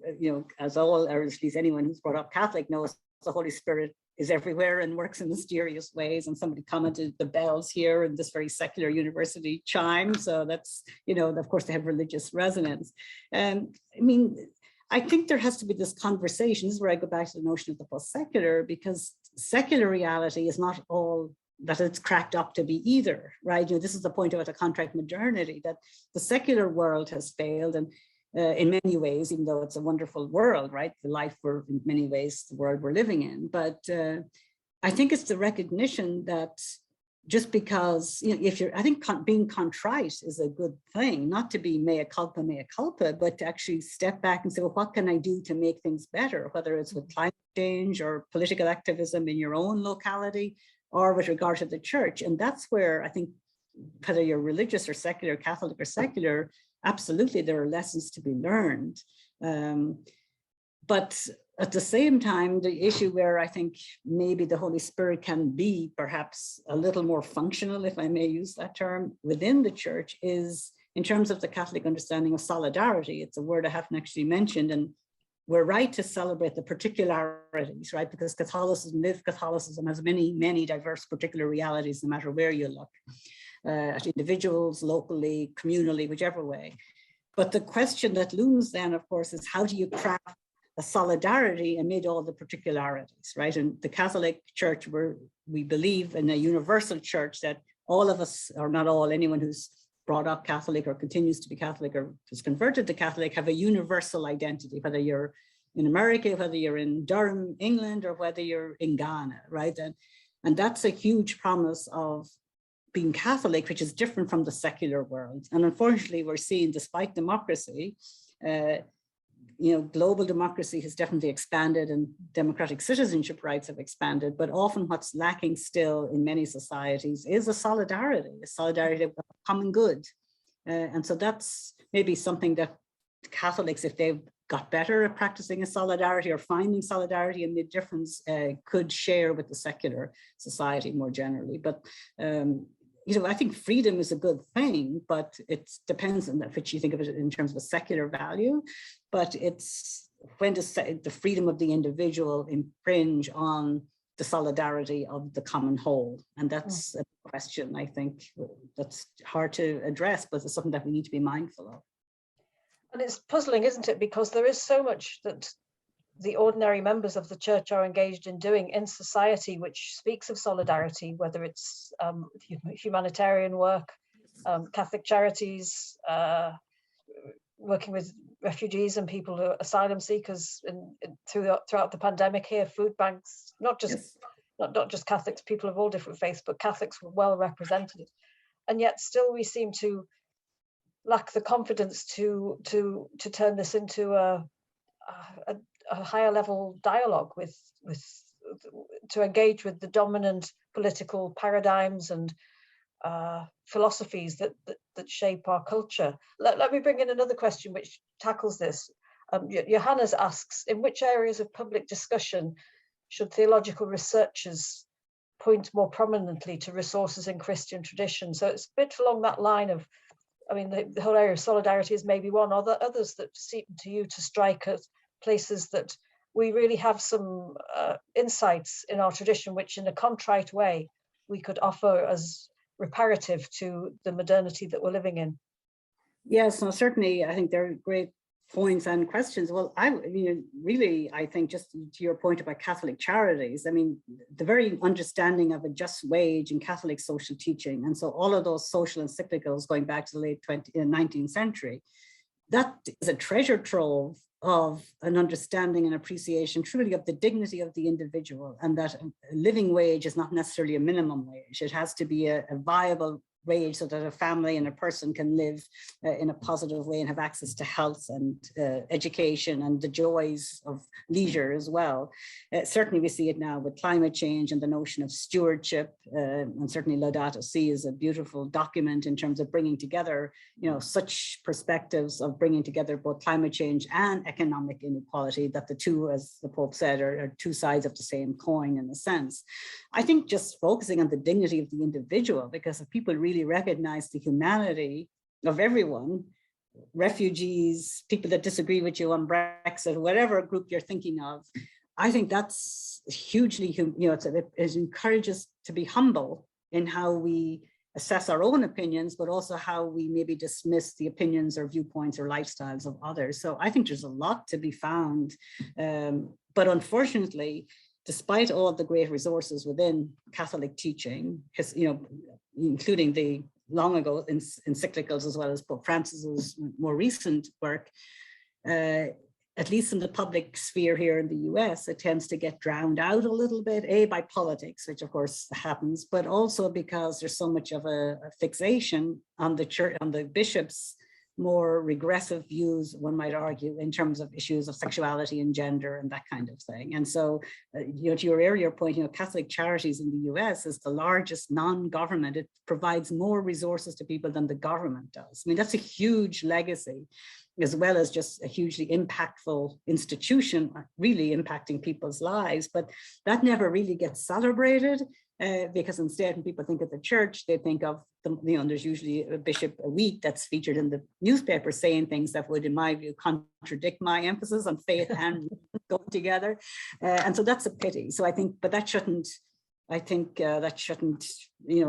as all, or at least anyone who's brought up Catholic knows, the Holy Spirit is everywhere and works in mysterious ways. And somebody commented the bells here in this very secular university chime. So that's, of course they have religious resonance. I think there has to be this conversation. This is where I go back to the notion of the post-secular, because secular reality is not all that it's cracked up to be either, right? This is the point about the contract modernity, that the secular world has failed, and in many ways, even though it's a wonderful world, right? The life in many ways, the world we're living in. But I think it's the recognition that just because, I think being contrite is a good thing, not to be mea culpa, but to actually step back and say, well, what can I do to make things better? Whether it's with climate change or political activism in your own locality, or with regard to the church. And that's where I think, whether you're religious or secular, Catholic or secular, absolutely there are lessons to be learned. But at the same time, the issue where I think maybe the Holy Spirit can be perhaps a little more functional, if I may use that term, within the church is in terms of the Catholic understanding of solidarity. It's a word I haven't actually mentioned, and we're right to celebrate the particularities, right? Because Catholicism, lived Catholicism, has many, many diverse particular realities, no matter where you look, at individuals, locally, communally, whichever way. But the question that looms then, of course, is how do you craft a solidarity amid all the particularities, right? And the Catholic Church, we believe in a universal church that all of us, or not all, anyone who's brought up Catholic or continues to be Catholic or is converted to Catholic, have a universal identity, whether you're in America, whether you're in Durham, England, or whether you're in Ghana, right? And that's a huge promise of being Catholic, which is different from the secular world. And unfortunately, we're seeing, despite democracy, global democracy has definitely expanded and democratic citizenship rights have expanded, but often what's lacking still in many societies is a solidarity of common good. And so that's maybe something that Catholics, if they've got better at practicing a solidarity or finding solidarity and the difference, could share with the secular society more generally. But I think freedom is a good thing, but it depends on which you think of it in terms of a secular value. But it's when does the freedom of the individual infringe on the solidarity of the common whole? And that's a question, I think, that's hard to address, but it's something that we need to be mindful of. And it's puzzling, isn't it? Because there is so much that the ordinary members of the church are engaged in doing in society, which speaks of solidarity, whether it's humanitarian work, Catholic charities, working with refugees and people who are asylum seekers throughout the pandemic here, food banks, not just Catholics, people of all different faiths, but Catholics were well represented. And yet still we seem to lack the confidence to turn this into a higher level dialogue to engage with the dominant political paradigms and philosophies that shape our culture. Let me bring in another question which tackles this. Johannes asks, in which areas of public discussion should theological researchers point more prominently to resources in Christian tradition? So it's a bit along that line of, I mean, the whole area of solidarity is maybe one, or the others that seem to you to strike at places that we really have some insights in our tradition, which in a contrite way we could offer as reparative to the modernity that we're living in. Yes, no, certainly. I think they're great points and questions. Well, I think just to your point about Catholic charities, I mean, the very understanding of a just wage in Catholic social teaching, and so all of those social encyclicals going back to the late 19th century, that is a treasure trove of an understanding and appreciation truly of the dignity of the individual, and that a living wage is not necessarily a minimum wage. It has to be a viable wage so that a family and a person can live in a positive way and have access to health and education and the joys of leisure as well. Certainly we see it now with climate change and the notion of stewardship, and certainly Laudato Si is a beautiful document in terms of bringing together, such perspectives of bringing together both climate change and economic inequality, that the two, as the Pope said, are two sides of the same coin in a sense. I think just focusing on the dignity of the individual, because if people really recognize the humanity of everyone, refugees, people that disagree with you on Brexit, whatever group you're thinking of, I think that's hugely, it encourages to be humble in how we assess our own opinions, but also how we maybe dismiss the opinions or viewpoints or lifestyles of others. So I think there's a lot to be found. But unfortunately, despite all of the great resources within Catholic teaching, including the long ago encyclicals as well as Pope Francis's more recent work, at least in the public sphere here in the US, it tends to get drowned out a little bit, by politics, which of course happens, but also because there's so much of a fixation on the church, on the bishops' more regressive views, one might argue, in terms of issues of sexuality and gender and that kind of thing. And so, to your earlier point, Catholic Charities in the US is the largest non-government. It provides more resources to people than the government does. I mean, that's a huge legacy, as well as just a hugely impactful institution, really impacting people's lives. But that never really gets celebrated. Because instead, when people think of the church, they think of there's usually a bishop a week that's featured in the newspaper saying things that would, in my view, contradict my emphasis on faith and going together. And so that's a pity. So I think, but that shouldn't,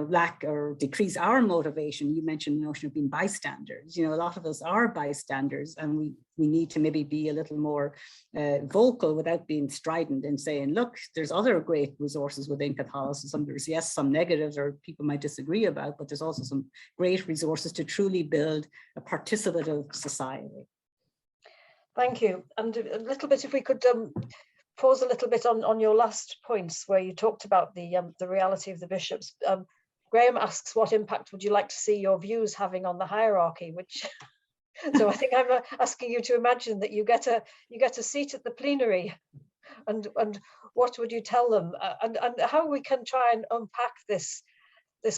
lack or decrease our motivation. You mentioned the notion of being bystanders. A lot of us are bystanders, and we need to maybe be a little more vocal without being strident and saying, look, there's other great resources within Catholicism. There's, yes, some negatives or people might disagree about, but there's also some great resources to truly build a participative society. Thank you. And a little bit, if we could pause a little bit on your last points where you talked about the reality of the bishops. Graham asks, what impact would you like to see your views having on the hierarchy? Which, so I think I'm asking you to imagine that you get a seat at the plenary, and what would you tell them, and how we can try and unpack this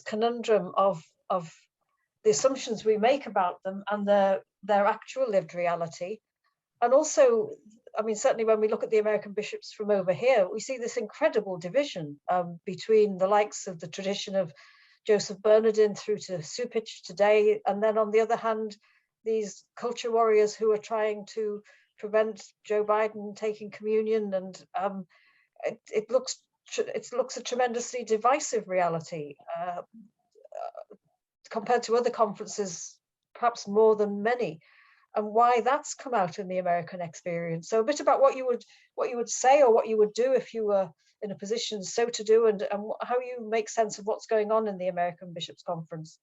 conundrum of the assumptions we make about them and their actual lived reality. And also, I mean, certainly when we look at the American bishops from over here, we see this incredible division between the likes of the tradition of Joseph Bernardin through to Supich today. And then on the other hand, these culture warriors who are trying to prevent Joe Biden taking communion. And it looks a tremendously divisive reality compared to other conferences, perhaps more than many. and why that's come out in the American experience. So a bit about what you would say or what you would do if you were in a position so to do, and how you make sense of what's going on in the American Bishops' Conference.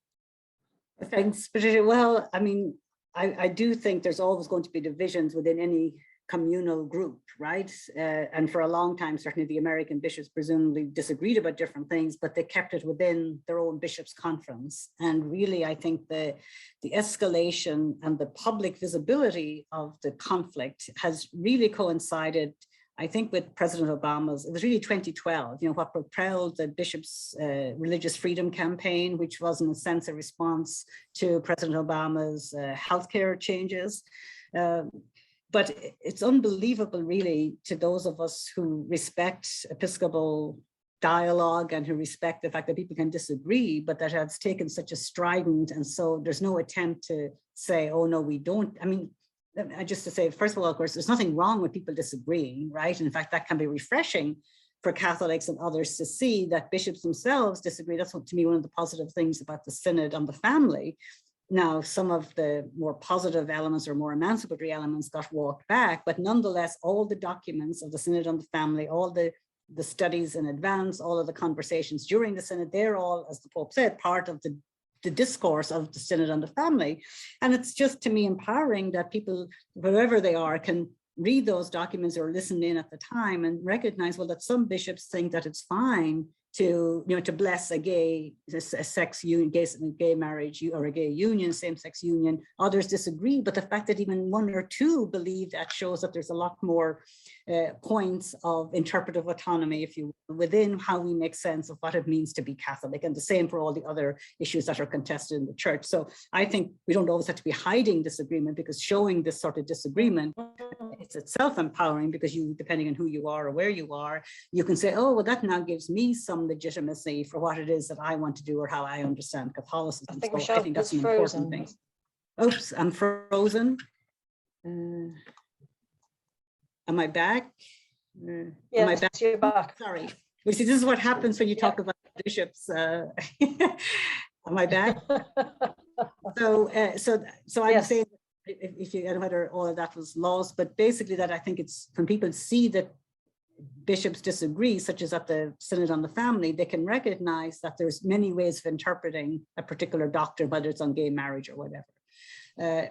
Thanks, Patricia. Well, I mean, I do think there's always going to be divisions within any communal group, right? And for a long time, certainly the American bishops presumably disagreed about different things, but they kept it within their own bishops' conference. And really, I think the escalation and the public visibility of the conflict has really coincided, I think, with President Obama's, it was really 2012, what propelled the Bishops' Religious Freedom Campaign, which was in a sense a response to President Obama's healthcare changes. But it's unbelievable, really, to those of us who respect Episcopal dialogue and who respect the fact that people can disagree, but that has taken such a strident, and so there's no attempt to say, oh, no, we don't. I mean, just to say, first of all, of course, there's nothing wrong with people disagreeing, right? In fact, that can be refreshing for Catholics and others to see that bishops themselves disagree. That's what, to me, one of the positive things about the Synod on the Family. Now, some of the more positive elements or more emancipatory elements got walked back, but nonetheless, all the documents of the Synod on the Family, all the studies in advance, all of the conversations during the Synod, they're all, as the Pope said, part of the discourse of the Synod on the Family. And it's just, to me, empowering that people, wherever they are, can read those documents or listen in at the time and recognize, well, that some bishops think that it's fine to, to bless a gay marriage or a gay union, same-sex union. Others disagree, but the fact that even one or two believe that shows that there's a lot more points of interpretive autonomy, if you will, within how we make sense of what it means to be Catholic, and the same for all the other issues that are contested in the church. So I think we don't always have to be hiding disagreement, because showing this sort of disagreement, it's itself empowering, because you, depending on who you are or where you are, you can say, oh, well, that now gives me some legitimacy for what it is that I want to do or how I understand Catholicism. I think, so Michelle, I think that's an frozen. important thing. Oops, I'm frozen. Am I back? Yes, am I back? You're back. Sorry. You see, this is what happens when you talk about bishops. Am I back? so I'm Yes. saying, if you, I don't know whether all of that was lost, but basically that I think it's when people see that bishops disagree, such as at the Synod on the Family, they can recognize that there's many ways of interpreting a particular doctrine, whether it's on gay marriage or whatever.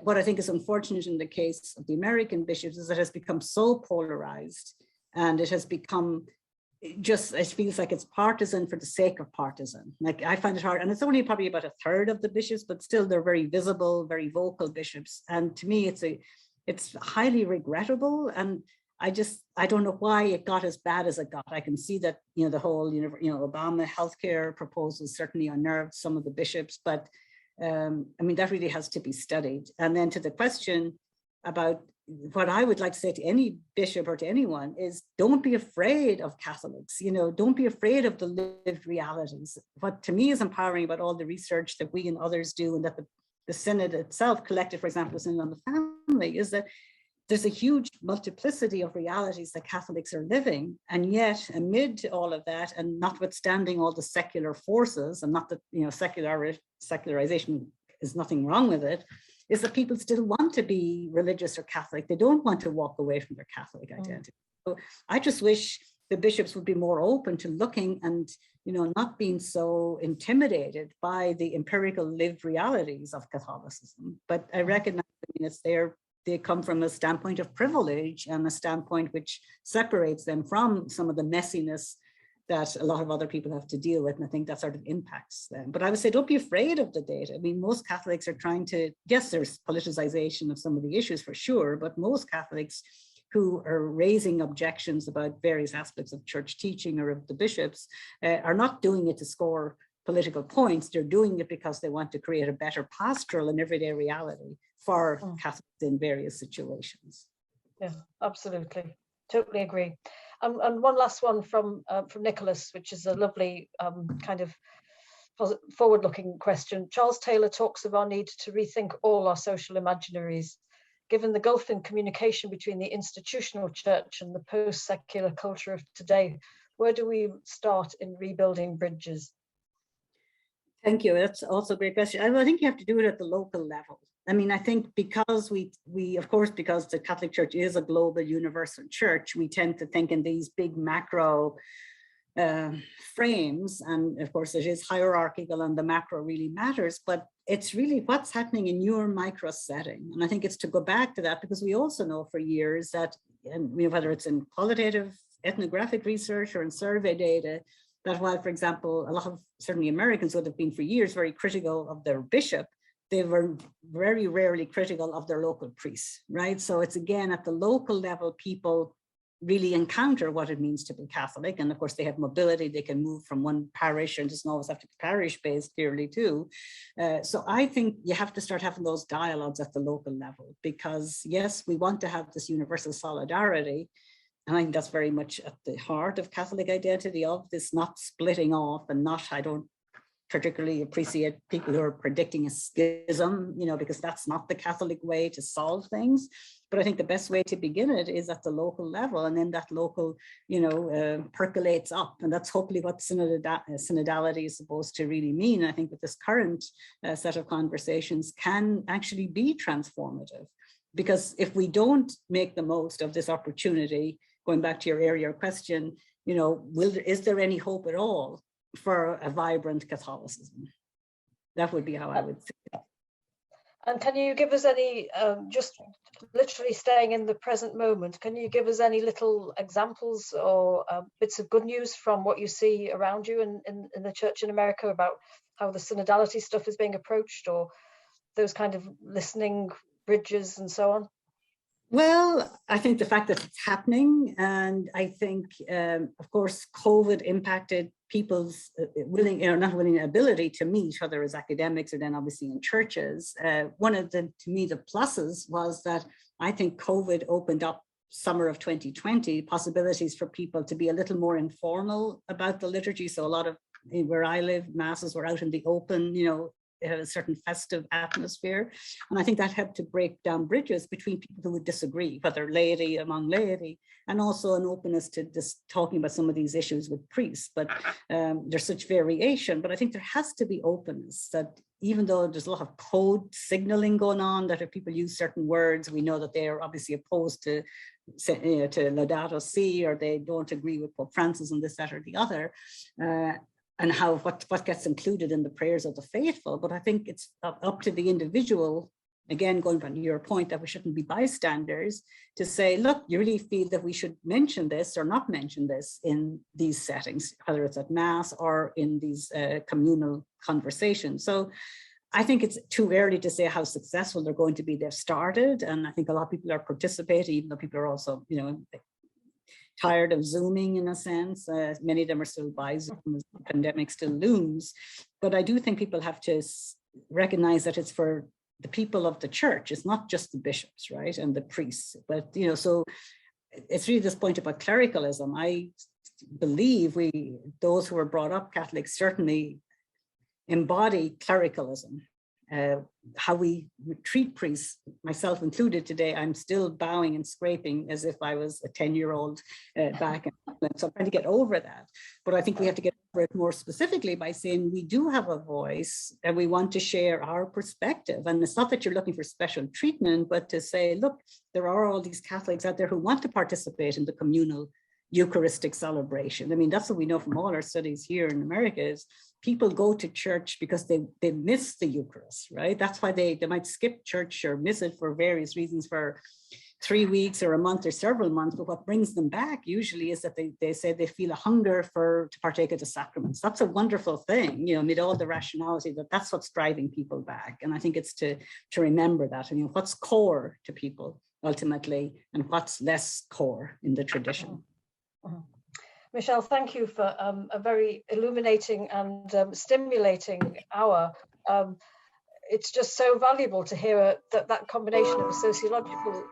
What I think is unfortunate in the case of the American bishops is that it has become so polarized, and it has become just, it feels like it's partisan for the sake of partisan. Like, I find it hard, and it's only probably about a third of the bishops, but still they're very visible, very vocal bishops. And to me, it's highly regrettable. And I don't know why it got as bad as it got. I can see that, the whole, Obama healthcare proposals certainly unnerved some of the bishops, but I mean, that really has to be studied. And then to the question about what I would like to say to any bishop or to anyone is, don't be afraid of Catholics, don't be afraid of the lived realities. What to me is empowering about all the research that we and others do, and that the Synod itself collected, for example, the Synod on the Family, is that there's a huge multiplicity of realities that Catholics are living. And yet, amid all of that, and notwithstanding all the secular forces, and not that, secularization is nothing wrong with it, is that people still want to be religious or Catholic. They don't want to walk away from their Catholic identity. So I just wish the bishops would be more open to looking and, not being so intimidated by the empirical lived realities of Catholicism. But I recognize, they come from a standpoint of privilege, and a standpoint which separates them from some of the messiness that a lot of other people have to deal with. And I think that sort of impacts them. But I would say, don't be afraid of the data. I mean, most Catholics are trying to, yes, there's politicization of some of the issues for sure, but most Catholics who are raising objections about various aspects of church teaching or of the bishops are not doing it to score political points. They're doing it because they want to create a better pastoral and everyday reality for Catholics in various situations. Yeah, absolutely. Totally agree. And one last one from Nicholas, which is a lovely kind of forward-looking question. Charles Taylor talks of our need to rethink all our social imaginaries. Given the gulf in communication between the institutional church and the post-secular culture of today, where do we start in rebuilding bridges? Thank you. That's also a great question. I think you have to do it at the local level. I mean, I think because we of course, because the Catholic Church is a global universal church, we tend to think in these big macro frames, and of course it is hierarchical and the macro really matters, but it's really what's happening in your micro setting. And I think it's to go back to that, because we also know for years that, whether it's in qualitative ethnographic research or in survey data, that while, for example, a lot of certainly Americans would have been for years very critical of their bishop, they were very rarely critical of their local priests, right? So it's again at the local level, people really encounter what it means to be Catholic. And of course they have mobility, they can move from one parish, and doesn't always have to be parish based clearly too. So I think you have to start having those dialogues at the local level, because yes, we want to have this universal solidarity. And I think that's very much at the heart of Catholic identity, of this not splitting off, and not, I don't particularly appreciate people who are predicting a schism, because that's not the Catholic way to solve things. But I think the best way to begin it is at the local level, and then that local, percolates up. And that's hopefully what synodality is supposed to really mean. I think that this current set of conversations can actually be transformative, because if we don't make the most of this opportunity, going back to your earlier question, is there any hope at all for a vibrant Catholicism? That would be how I would say that. And can you give us any, just literally staying in the present moment, can you give us any little examples or bits of good news from what you see around you in the church in America about how the synodality stuff is being approached, or those kind of listening bridges and so on? Well, I think the fact that it's happening, and I think, of course, COVID impacted people's ability to meet, whether it's academics or then obviously in churches. One of the, to me, the pluses was that I think COVID opened up summer of 2020 possibilities for people to be a little more informal about the liturgy. So a lot of, where I live, masses were out in the open, it had a certain festive atmosphere. And I think that helped to break down bridges between people who would disagree, whether laity among laity, and also an openness to just talking about some of these issues with priests. But there's such variation, but I think there has to be openness, that even though there's a lot of code signaling going on, that if people use certain words, we know that they are obviously opposed to Laudato Si, or they don't agree with Pope Francis on this, that, or the other. And what gets included in the prayers of the faithful. But I think it's up to the individual, again, going back to your point that we shouldn't be bystanders, to say, look, you really feel that we should mention this or not mention this in these settings, whether it's at Mass or in these communal conversations. So I think it's too early to say how successful they're going to be. They've started, and I think a lot of people are participating, even though people are also, tired of Zooming in a sense. Many of them are still by Zoom as the pandemic still looms. But I do think people have to recognize that it's for the people of the church. It's not just the bishops, right, and the priests. But, so it's really this point about clericalism. I believe those who were brought up Catholic certainly embody clericalism. How we treat priests, myself included today, I'm still bowing and scraping as if I was a 10-year-old back. So I'm trying to get over that. But I think we have to get over it more specifically by saying we do have a voice and we want to share our perspective. And it's not that you're looking for special treatment, but to say, look, there are all these Catholics out there who want to participate in the communal Eucharistic celebration. I mean, that's what we know from all our studies here in America, is people go to church because they miss the Eucharist, right? That's why they might skip church or miss it for various reasons for 3 weeks or a month or several months. But what brings them back usually is that they say they feel a hunger to partake of the sacraments. That's a wonderful thing, amid all the rationality, that's what's driving people back. And I think it's to remember that, and what's core to people ultimately, and what's less core in the tradition. Michelle, thank you for a very illuminating and stimulating hour. It's just so valuable to hear that combination of a sociological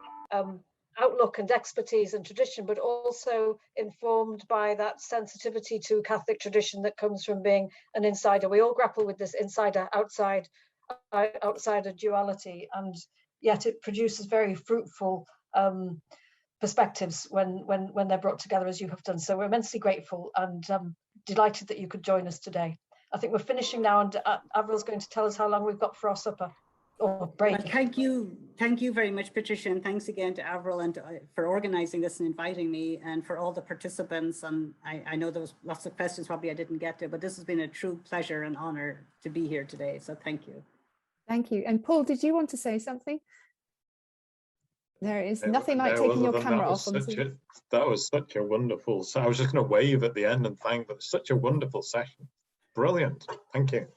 outlook and expertise and tradition, but also informed by that sensitivity to Catholic tradition that comes from being an insider. We all grapple with this insider-outsider duality, and yet it produces very fruitful perspectives when they're brought together as you have done. So we're immensely grateful and delighted that you could join us today. I think we're finishing now, and Avril's going to tell us how long we've got for our supper. break. Well, thank you very much, Patricia, and thanks again to Avril and for organising this and inviting me, and for all the participants. And I know there was lots of questions probably I didn't get to, but this has been a true pleasure and honour to be here today. So thank you. Thank you. And Paul, did you want to say something? There is nothing like taking your camera off. That was such a wonderful. I was just going to wave at the end and thank, but such a wonderful session. Brilliant. Thank you.